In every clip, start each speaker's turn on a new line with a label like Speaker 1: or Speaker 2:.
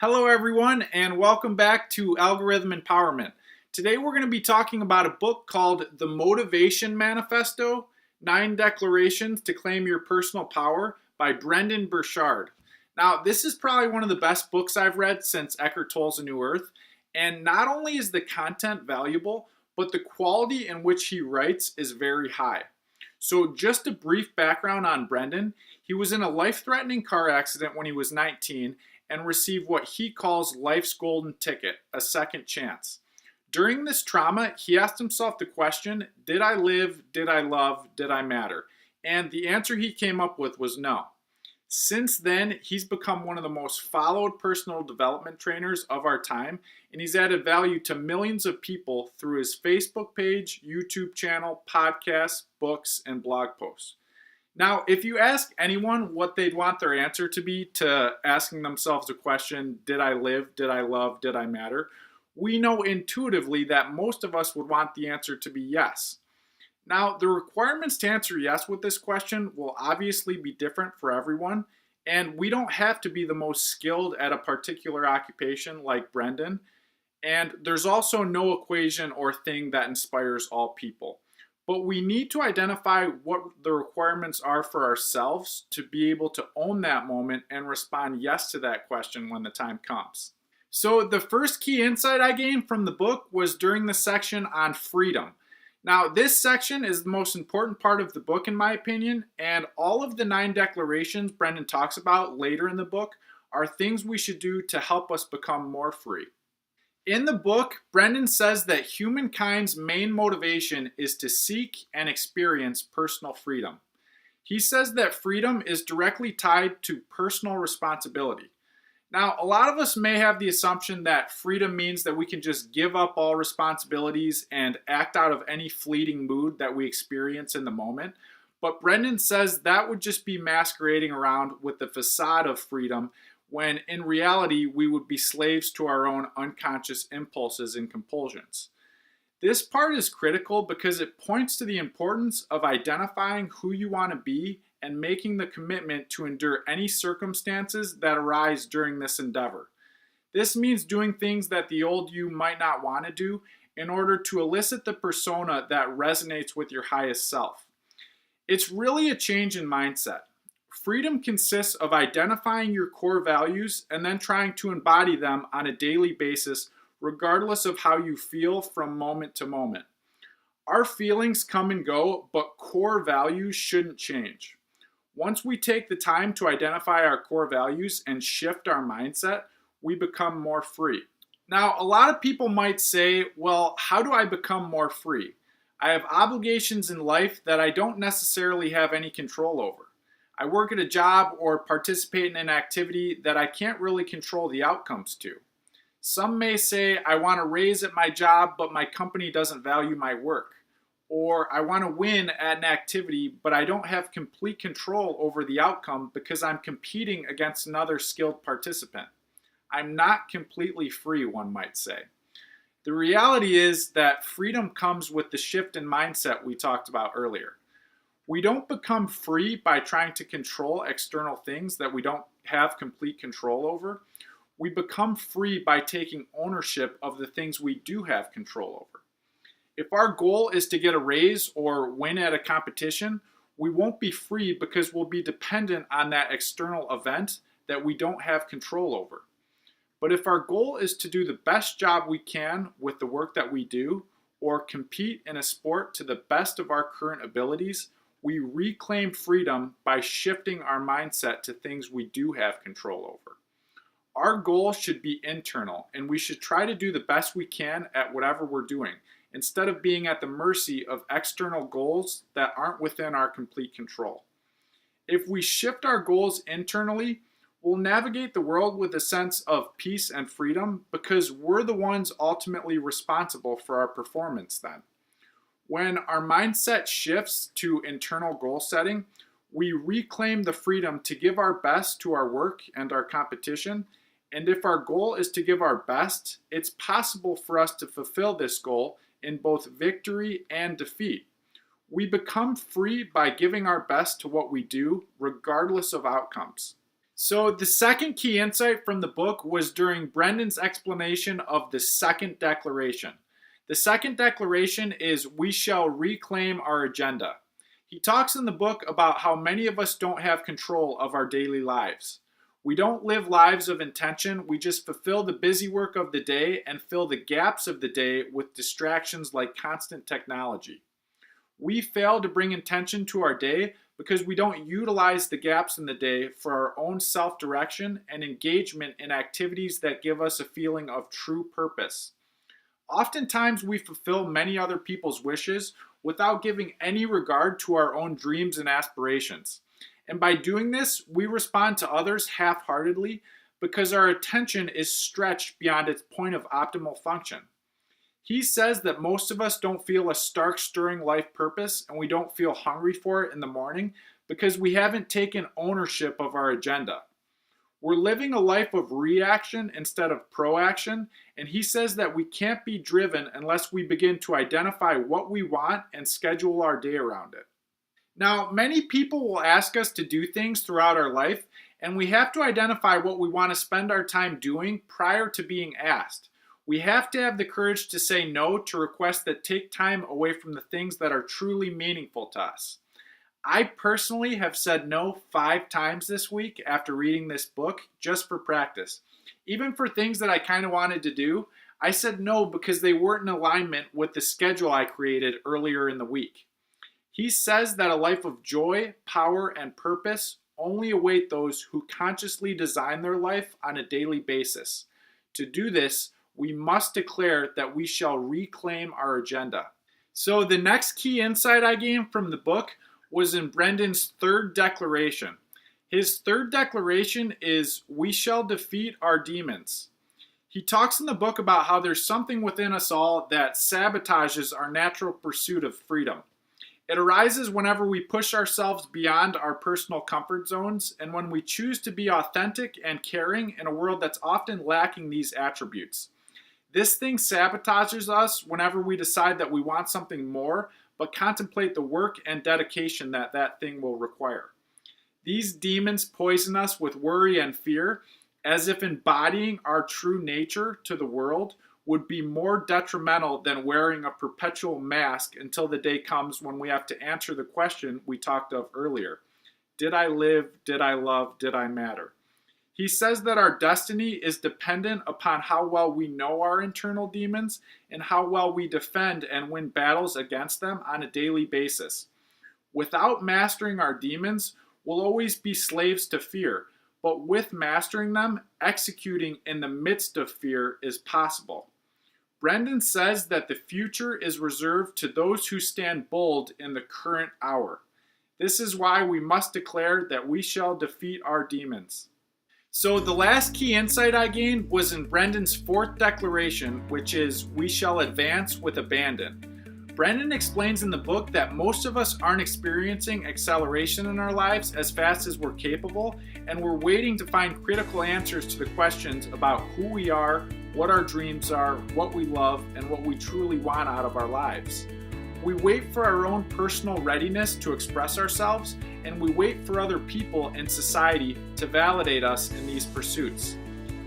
Speaker 1: Hello everyone and welcome back to Algorithm Empowerment. Today we're going to be talking about a book called The Motivation Manifesto, 9 Declarations to Claim Your Personal Power by Brendon Burchard. Now this is probably one of the best books I've read since Eckhart Tolle's A New Earth, and not only is the content valuable, but the quality in which he writes is very high. So just a brief background on Brendon. He was in a life-threatening car accident when he was 19 and received what he calls life's golden ticket, a second chance. During this trauma, he asked himself the question, did I live, did I love, did I matter? And the answer he came up with was no. Since then, he's become one of the most followed personal development trainers of our time, and he's added value to millions of people through his Facebook page, YouTube channel, podcasts, books, and blog posts. Now, if you ask anyone what they'd want their answer to be to asking themselves the question, did I live, did I love, did I matter? We know intuitively that most of us would want the answer to be yes. Now, the requirements to answer yes with this question will obviously be different for everyone, and we don't have to be the most skilled at a particular occupation like Brendon, and there's also no equation or thing that inspires all people. But we need to identify what the requirements are for ourselves to be able to own that moment and respond yes to that question when the time comes. So the first key insight I gained from the book was during the section on freedom. Now this section is the most important part of the book in my opinion, and all of the 9 declarations Brendon talks about later in the book are things we should do to help us become more free. In the book, Brendon says that humankind's main motivation is to seek and experience personal freedom. He says that freedom is directly tied to personal responsibility. Now, a lot of us may have the assumption that freedom means that we can just give up all responsibilities and act out of any fleeting mood that we experience in the moment. But Brendon says that would just be masquerading around with the facade of freedom, when in reality we would be slaves to our own unconscious impulses and compulsions. This part is critical because it points to the importance of identifying who you want to be and making the commitment to endure any circumstances that arise during this endeavor. This means doing things that the old you might not want to do in order to elicit the persona that resonates with your highest self. It's really a change in mindset. Freedom consists of identifying your core values and then trying to embody them on a daily basis, regardless of how you feel from moment to moment. Our feelings come and go, but core values shouldn't change. Once we take the time to identify our core values and shift our mindset, we become more free. Now, a lot of people might say, well, how do I become more free? I have obligations in life that I don't necessarily have any control over. I work at a job or participate in an activity that I can't really control the outcomes to. Some may say, I want a raise at my job, but my company doesn't value my work. Or I want to win at an activity, but I don't have complete control over the outcome because I'm competing against another skilled participant. I'm not completely free, one might say. The reality is that freedom comes with the shift in mindset we talked about earlier. We don't become free by trying to control external things that we don't have complete control over. We become free by taking ownership of the things we do have control over. If our goal is to get a raise or win at a competition, we won't be free because we'll be dependent on that external event that we don't have control over. But if our goal is to do the best job we can with the work that we do, or compete in a sport to the best of our current abilities, we reclaim freedom by shifting our mindset to things we do have control over. Our goal should be internal, and we should try to do the best we can at whatever we're doing, instead of being at the mercy of external goals that aren't within our complete control. If we shift our goals internally, we'll navigate the world with a sense of peace and freedom because we're the ones ultimately responsible for our performance then. When our mindset shifts to internal goal setting, we reclaim the freedom to give our best to our work and our competition. And if our goal is to give our best, it's possible for us to fulfill this goal in both victory and defeat. We become free by giving our best to what we do, regardless of outcomes. So, the second key insight from the book was during Brendon's explanation of the second declaration. The second declaration is, "We shall reclaim our agenda." He talks in the book about how many of us don't have control of our daily lives. We don't live lives of intention, we just fulfill the busy work of the day and fill the gaps of the day with distractions like constant technology. We fail to bring intention to our day because we don't utilize the gaps in the day for our own self direction and engagement in activities that give us a feeling of true purpose. Oftentimes, we fulfill many other people's wishes without giving any regard to our own dreams and aspirations. And by doing this, we respond to others half heartedly because our attention is stretched beyond its point of optimal function. He says that most of us don't feel a stark, stirring life purpose and we don't feel hungry for it in the morning because we haven't taken ownership of our agenda. We're living a life of reaction instead of proaction, and he says that we can't be driven unless we begin to identify what we want and schedule our day around it. Now, many people will ask us to do things throughout our life, and we have to identify what we want to spend our time doing prior to being asked. We have to have the courage to say no to requests that take time away from the things that are truly meaningful to us. I personally have said no 5 times this week after reading this book just for practice. Even for things that I kind of wanted to do, I said no because they weren't in alignment with the schedule I created earlier in the week. He says that a life of joy, power, and purpose only await those who consciously design their life on a daily basis. To do this, we must declare that we shall reclaim our agenda. So the next key insight I gained from the book was in Brendon's third declaration. His third declaration is, "We shall defeat our demons." He talks in the book about how there's something within us all that sabotages our natural pursuit of freedom. It arises whenever we push ourselves beyond our personal comfort zones and when we choose to be authentic and caring in a world that's often lacking these attributes. This thing sabotages us whenever we decide that we want something more, but contemplate the work and dedication that that thing will require. These demons poison us with worry and fear, as if embodying our true nature to the world would be more detrimental than wearing a perpetual mask until the day comes when we have to answer the question we talked of earlier. Did I live? Did I love? Did I matter? He says that our destiny is dependent upon how well we know our internal demons and how well we defend and win battles against them on a daily basis. Without mastering our demons, we'll always be slaves to fear, but with mastering them, executing in the midst of fear is possible. Brendon says that the future is reserved to those who stand bold in the current hour. This is why we must declare that we shall defeat our demons. So the last key insight I gained was in Brendon's fourth declaration, which is, "We shall advance with abandon." Brendon explains in the book that most of us aren't experiencing acceleration in our lives as fast as we're capable, and we're waiting to find critical answers to the questions about who we are, what our dreams are, what we love, and what we truly want out of our lives. We wait for our own personal readiness to express ourselves, and we wait for other people in society to validate us in these pursuits.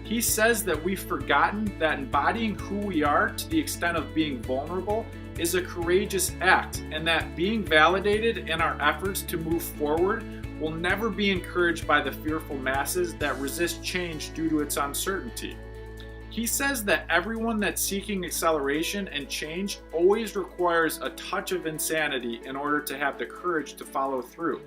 Speaker 1: He says that we've forgotten that embodying who we are to the extent of being vulnerable is a courageous act, and that being validated in our efforts to move forward will never be encouraged by the fearful masses that resist change due to its uncertainty. He says that everyone that's seeking acceleration and change always requires a touch of insanity in order to have the courage to follow through.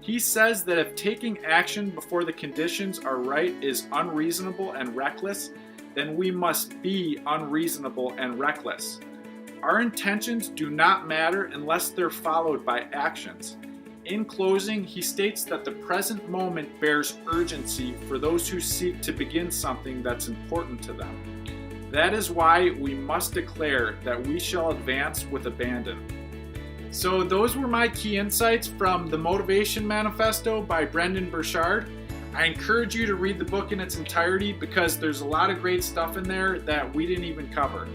Speaker 1: He says that if taking action before the conditions are right is unreasonable and reckless, then we must be unreasonable and reckless. Our intentions do not matter unless they're followed by actions. In closing, he states that the present moment bears urgency for those who seek to begin something that's important to them. That is why we must declare that we shall advance with abandon. So those were my key insights from the Motivation Manifesto by Brendon Burchard. I encourage you to read the book in its entirety because there's a lot of great stuff in there that we didn't even cover.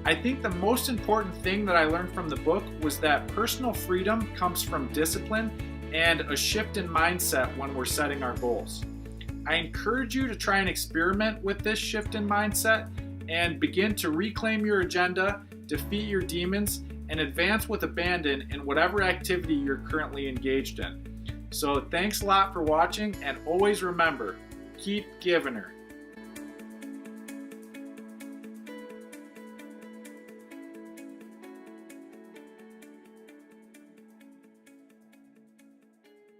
Speaker 1: I think the most important thing that I learned from the book was that personal freedom comes from discipline and a shift in mindset when we're setting our goals. I encourage you to try and experiment with this shift in mindset and begin to reclaim your agenda, defeat your demons, and advance with abandon in whatever activity you're currently engaged in. So thanks a lot for watching, and always remember, keep giving her.